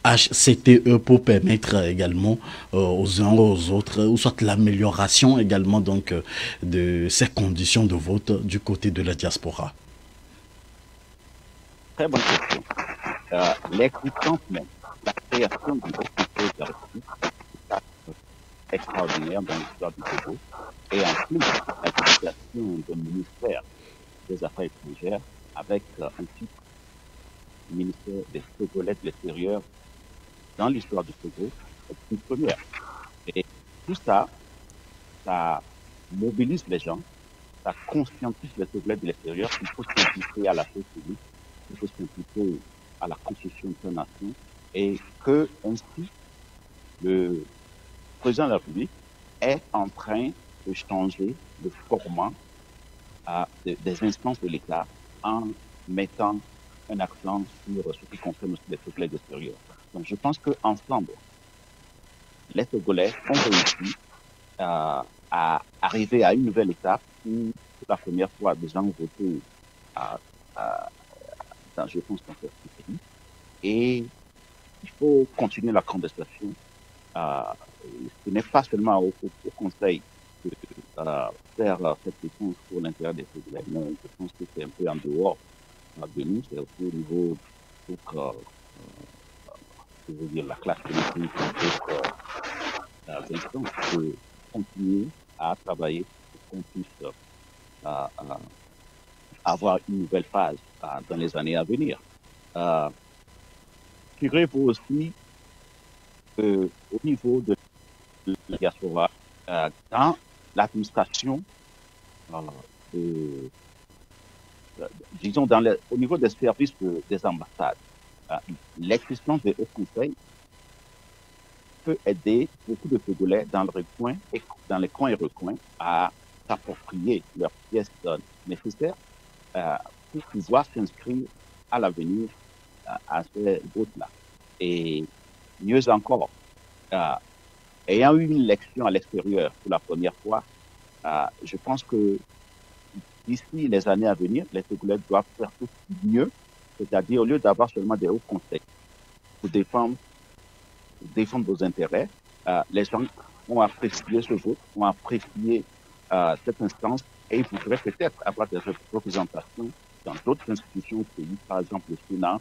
HCTE, pour permettre également aux uns aux autres, ou soit l'amélioration également donc de ces conditions de vote du côté de la diaspora? Très bonne question. L'existence même, la création du Haut Conseil de la République, c'est extraordinaire dans l'histoire du Togo. Et en plus, la création du ministère des Affaires étrangères avec un titre ministère des Togolais de l'extérieur dans l'histoire du Togo, c'est une première. Et tout ça, ça mobilise les gens, ça conscientise les Togolais de l'extérieur qu'il faut s'impliquer à la chose publique, il faut s'impliquer à la construction de la nation, et que ainsi le président de la République est en train de changer le format des instances de l'État en mettant un accent sur ce qui concerne aussi les Togolais de l'extérieur. Donc je pense qu'ensemble, les Togolais ont réussi à arriver à une nouvelle étape où, pour la première fois, des gens ont voté je pense, dans ce pays. Et il faut continuer la conversation. Ce n'est pas seulement au Conseil de faire cette réponse pour l'intérêt des Togolais, mais je pense que c'est un peu en dehors de nous, c'est aussi au niveau je veux dire, la classe politique, instances, de continuer à travailler pour qu'on puisse avoir une nouvelle phase dans les années à venir. Tirez-vous aussi au niveau de la diaspora, dans l'administration, disons, au niveau des services des ambassades, l'existence des hauts conseils peut aider beaucoup de Togolais dans les coins et recoins à s'approprier leurs pièces nécessaires pour pouvoir s'inscrire à l'avenir à ces votes-là. Et mieux encore, ayant eu une élection à l'extérieur pour la première fois, je pense que d'ici les années à venir, les Togolais doivent faire tout mieux, c'est-à-dire au lieu d'avoir seulement des hauts conseils pour défendre vos intérêts, les gens ont apprécié ce vote, ont apprécié cette instance et ils voudraient peut-être avoir des représentations dans d'autres institutions du pays, par exemple le Sénat,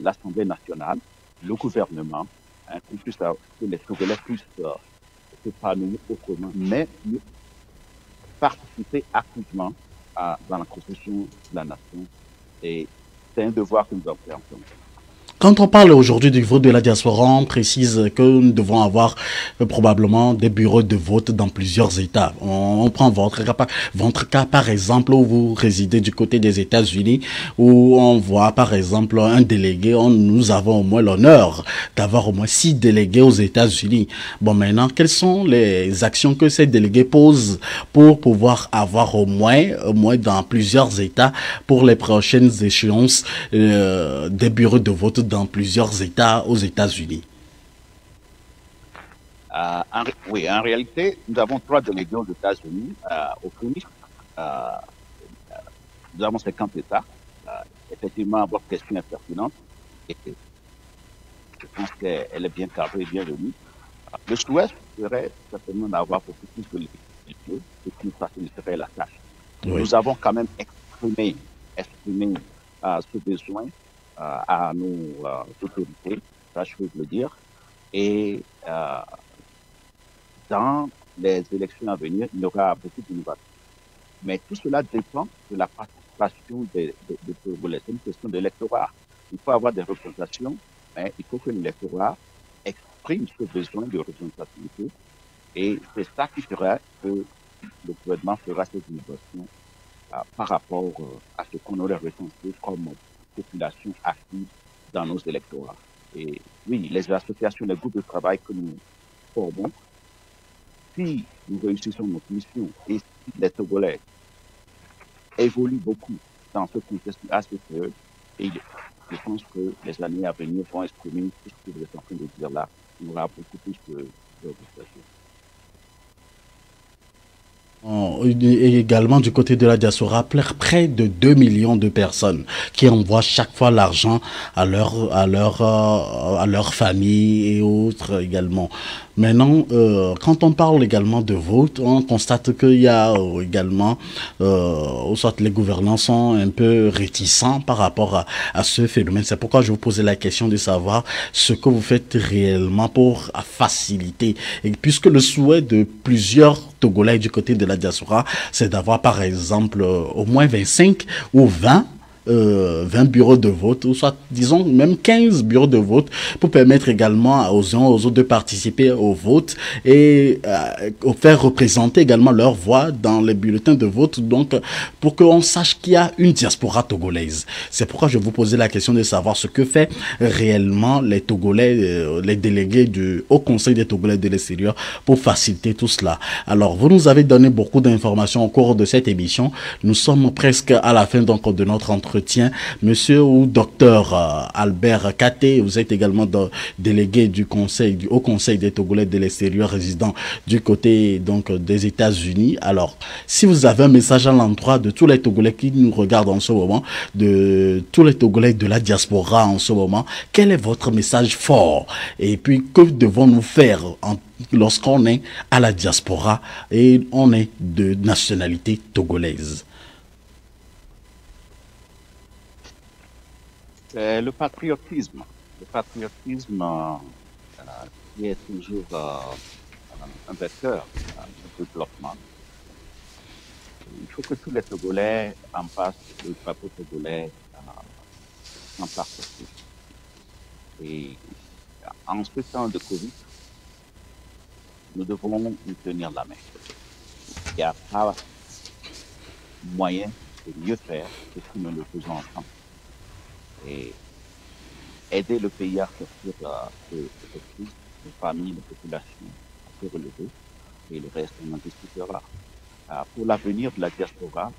l'Assemblée nationale, le gouvernement, que les Togolais puissent s'épanouir autrement, mais participer activement dans la construction de la nation. Et c'est un devoir que nous avons fait ensemble. Quand on parle aujourd'hui du vote de la diaspora, on précise que nous devons avoir probablement des bureaux de vote dans plusieurs États. On prend votre cas par exemple où vous résidez du côté des États-Unis, où on voit par exemple un délégué, nous avons au moins l'honneur d'avoir au moins 6 délégués aux États-Unis. Bon, maintenant, quelles sont les actions que ces délégués posent pour pouvoir avoir au moins dans plusieurs États pour les prochaines échéances des bureaux de vote dans plusieurs États aux États-Unis? Oui, en réalité, nous avons 3 délégués aux États-Unis. Au Phoenix, nous avons 50 États. Effectivement, votre question est pertinente et je pense qu'elle est bien cadrée et bienvenue. Le souhait serait certainement d'avoir beaucoup plus de législation, ce qui nous faciliterait la tâche. Oui. Nous avons quand même exprimé ce besoin à nos autorités, ça je peux vous le dire, et dans les élections à venir, il y aura beaucoup d'innovations. Mais tout cela dépend de la participation des Togolais. C'est une question d'électorat. Il faut avoir des représentations, mais il faut que l'électorat exprime ce besoin de représentativité. Et c'est ça qui fera que le gouvernement fera cette innovation par rapport à ce qu'on aurait recensé comme population active dans nos électorats. Et oui, les associations, les groupes de travail que nous formons, si nous réussissons notre mission et si les Togolais évoluent beaucoup dans ce contexte ACPE, et je pense que les années à venir vont exprimer tout ce que vous êtes en train de dire là. Il y aura beaucoup plus de représentations. Et également du côté de la diaspora, près de 2 millions de personnes qui envoient chaque fois l'argent à leur famille et autres également. Maintenant, quand on parle également de vote, on constate qu'il y a également, soit les gouvernants sont un peu réticents par rapport à ce phénomène. C'est pourquoi je vous posais la question de savoir ce que vous faites réellement pour faciliter. Et puisque le souhait de plusieurs Togolais du côté de la diaspora, c'est d'avoir par exemple au moins 25 ou 20 bureaux de vote, ou soit disons même 15 bureaux de vote pour permettre également aux uns aux autres de participer au vote et faire représenter également leur voix dans les bulletins de vote, donc pour qu'on sache qu'il y a une diaspora togolaise. C'est pourquoi je vous posais la question de savoir ce que fait réellement les Togolais, les délégués du Haut Conseil des Togolais de l'extérieur pour faciliter tout cela. Alors, vous nous avez donné beaucoup d'informations au cours de cette émission. Nous sommes presque à la fin donc de notre entretien. Monsieur ou docteur Albert Katé, vous êtes également délégué du Haut Conseil des Togolais de l'extérieur résident du côté donc des États-Unis. Alors, si vous avez un message à l'endroit de tous les Togolais qui nous regardent en ce moment, de tous les Togolais de la diaspora en ce moment, quel est votre message fort? Et puis, que devons-nous faire lorsqu'on est à la diaspora et on est de nationalité togolaise? C'est le patriotisme. Le patriotisme qui est toujours un vecteur de développement. Il faut que tous les Togolais en passent le drapeau togolais en partie. Et en ce temps de Covid, nous devons nous tenir la main. Il n'y a pas moyen de mieux faire que si nous le faisons ensemble. Et aider le pays à sortir de cette crise, les familles, les populations à se relever, et le reste, on en discutera. Pour l'avenir de la diaspora,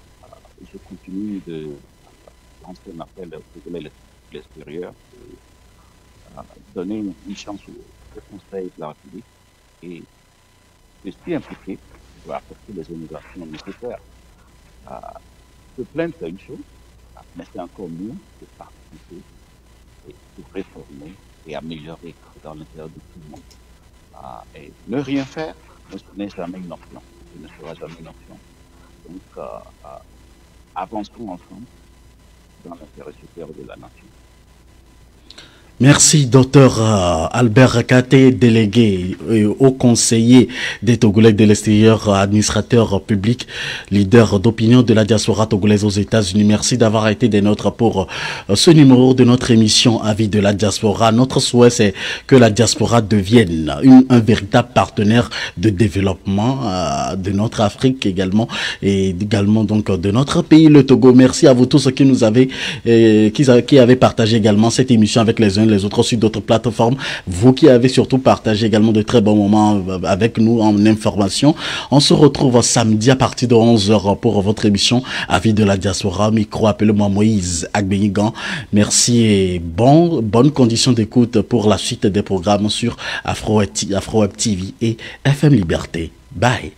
je continue de lancer un appel aux Togolais de l'extérieur, donner une chance au Conseil de la République et de s'y impliquer pour apporter les innovations nécessaires. Se plaindre, c'est une chose, mais c'est encore mieux de participer et de réformer et améliorer dans l'intérêt de tout le monde. Et ne rien faire n'est jamais une option. Ce ne sera jamais une option. Donc, avançons ensemble dans l'intérêt supérieur de la nation. Merci, docteur Albert Katé, délégué au conseiller des Togolais de l'extérieur, administrateur public, leader d'opinion de la diaspora togolaise aux États-Unis. Merci d'avoir été des nôtres pour ce numéro de notre émission Avis de la diaspora. Notre souhait, c'est que la diaspora devienne un véritable partenaire de développement de notre Afrique également, et également donc de notre pays, le Togo. Merci à vous tous qui nous avez, qui avez partagé également cette émission avec les uns les autres sur d'autres plateformes. Vous qui avez surtout partagé également de très bons moments avec nous en information. On se retrouve samedi à partir de 11h pour votre émission Avis de la diaspora. Micro, appelez-moi Moïse Agbenigan. Merci et bonne condition d'écoute pour la suite des programmes sur Afro Web TV et FM Liberté. Bye.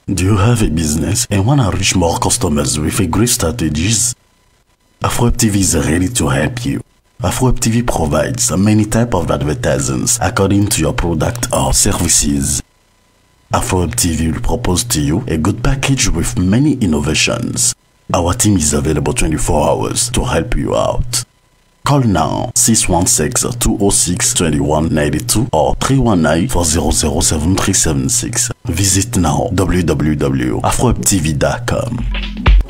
Do you have a business and want to reach more customers with a great strategies? AfroWeb TV is ready to help you. AfroWeb TV provides many types of advertisements according to your product or services. AfroWeb TV will propose to you a good package with many innovations. Our team is available 24 hours to help you out. Call now 616-206-2192 or 319-400-7376. Visit now www.afrowebtv.com.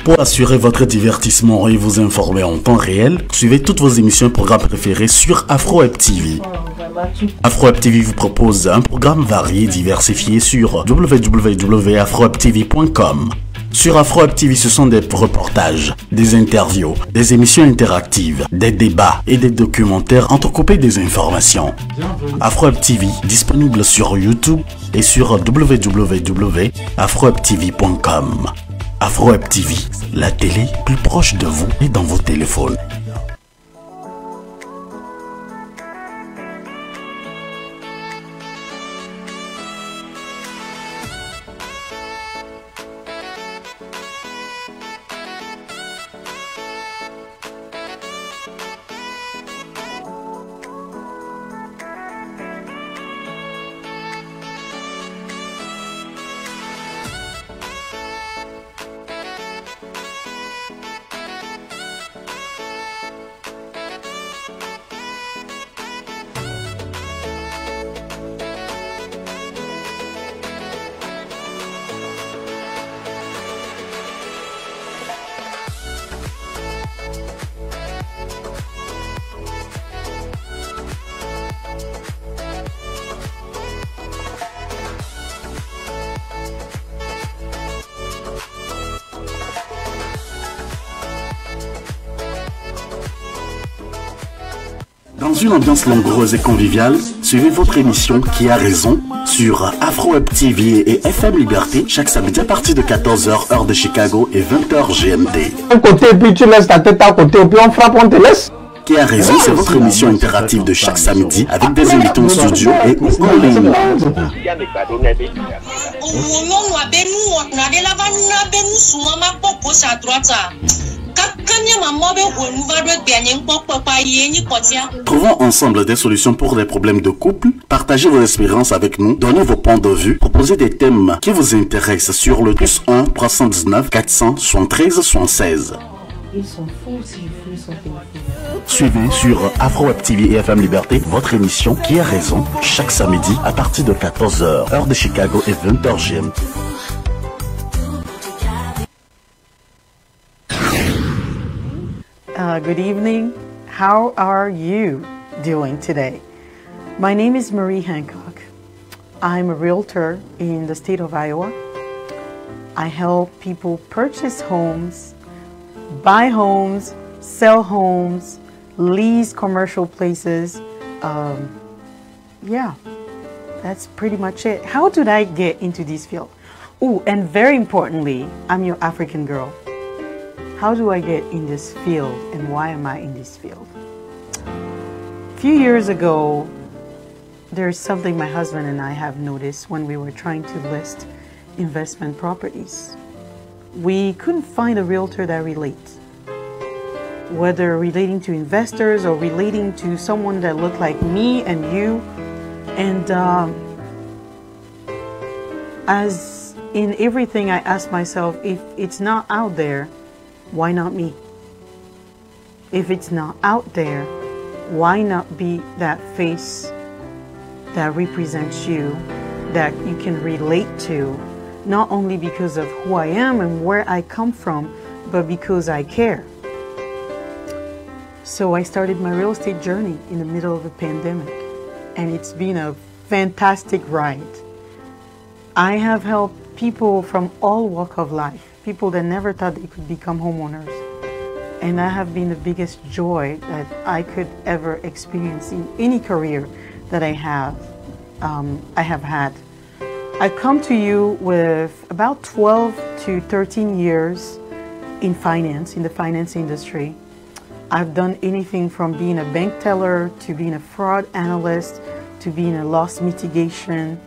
Pour assurer votre divertissement et vous informer en temps réel, suivez toutes vos émissions et programmes préférés sur AfroWeb TV. AfroWeb TV vous propose un programme varié, diversifié sur www.afrowebtv.com. Sur AfroWeb TV, ce sont des reportages, des interviews, des émissions interactives, des débats et des documentaires entrecoupés des informations. AfroWeb TV, disponible sur YouTube et sur www.afrowebtv.com. AfroWeb TV, la télé plus proche de vous et dans vos téléphones. Dans une ambiance langoureuse et conviviale, suivez votre émission Qui a raison sur AfroWeb TV et FM Liberté chaque samedi à partir de 14h heure de Chicago et 20h GMT. Un côté puis tu laisses ta tête à côté puis on frappe, on te laisse. Qui a raison, c'est votre émission interactive de chaque samedi avec des invités en studio et en ligne. Trouvons ensemble des solutions pour des problèmes de couple. Partagez vos expériences avec nous, donnez vos points de vue, proposez des thèmes qui vous intéressent sur le +1 319 473 76. Ils sont fous si je fais son téléphone. Suivez sur AfroWeb TV et FM Liberté votre émission Qui a raison chaque samedi à partir de 14h heure de Chicago et 20h GMT. Good evening. How are you doing today? My name is Marie Hancock. I'm a realtor in the state of Iowa. I help people purchase homes, buy homes, sell homes, lease commercial places. Yeah, that's pretty much it. How did I get into this field? Oh, and very importantly, I'm your African girl. How do I get in this field and why am I in this field? A few years ago, there's something my husband and I have noticed when we were trying to list investment properties. We couldn't find a realtor that relates, whether relating to investors or relating to someone that looked like me and you. And as in everything, I ask myself, if it's not out there, why not me? If it's not out there, why not be that face that represents you, that you can relate to, not only because of who I am and where I come from, but because I care. So I started my real estate journey in the middle of a pandemic, and it's been a fantastic ride. I have helped people from all walks of life, people that never thought they could become homeowners. And that have been the biggest joy that I could ever experience in any career that I have had. I come to you with about 12 to 13 years in finance, in the finance industry. I've done anything from being a bank teller to being a fraud analyst to being a loss mitigation,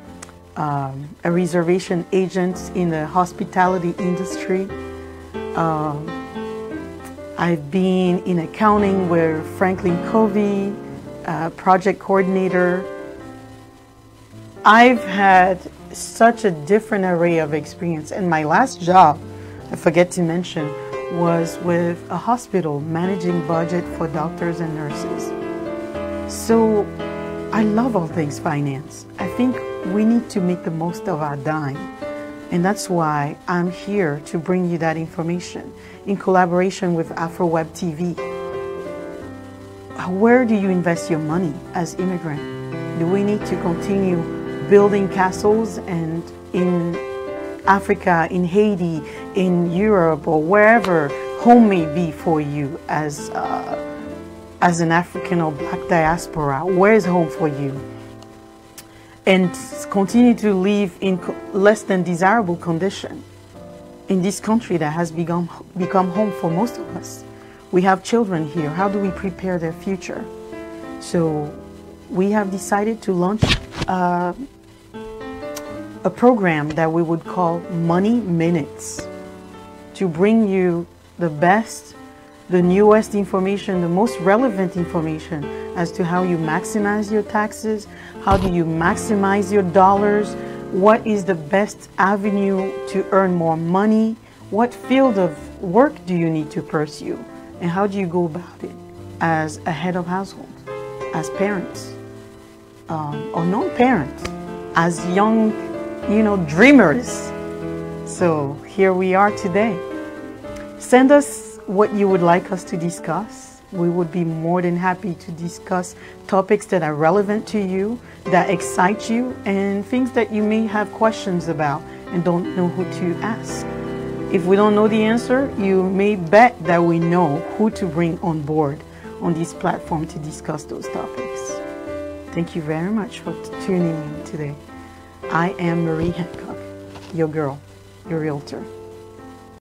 a reservation agent in the hospitality industry. I've been in accounting with Franklin Covey, project coordinator. I've had such a different array of experience. And my last job, I forget to mention, was with a hospital managing budget for doctors and nurses. So I love all things finance. I think we need to make the most of our dime. And that's why I'm here to bring you that information in collaboration with AfroWeb TV. Where do you invest your money as immigrant? Do we need to continue building castles and in Africa, in Haiti, in Europe, or wherever home may be for you as an African or Black diaspora? Where is home for you? And continue to live in less than desirable condition in this country that has become home for most of us. We have children here. How do we prepare their future? So we have decided to launch a program that we would call Money Minutes, to bring you the best, the newest information, the most relevant information as to how you maximize your taxes, how do you maximize your dollars, what is the best avenue to earn more money, what field of work do you need to pursue, and how do you go about it as a head of household, as parents, or non-parents, as young, dreamers. So here we are today. Send us what you would like us to discuss. We would be more than happy to discuss topics that are relevant to you, that excite you, and things that you may have questions about and don't know who to ask. If we don't know the answer, you may bet that we know who to bring on board on this platform to discuss those topics. Thank you very much for tuning in today. I am Marie Hancock, your girl, your realtor.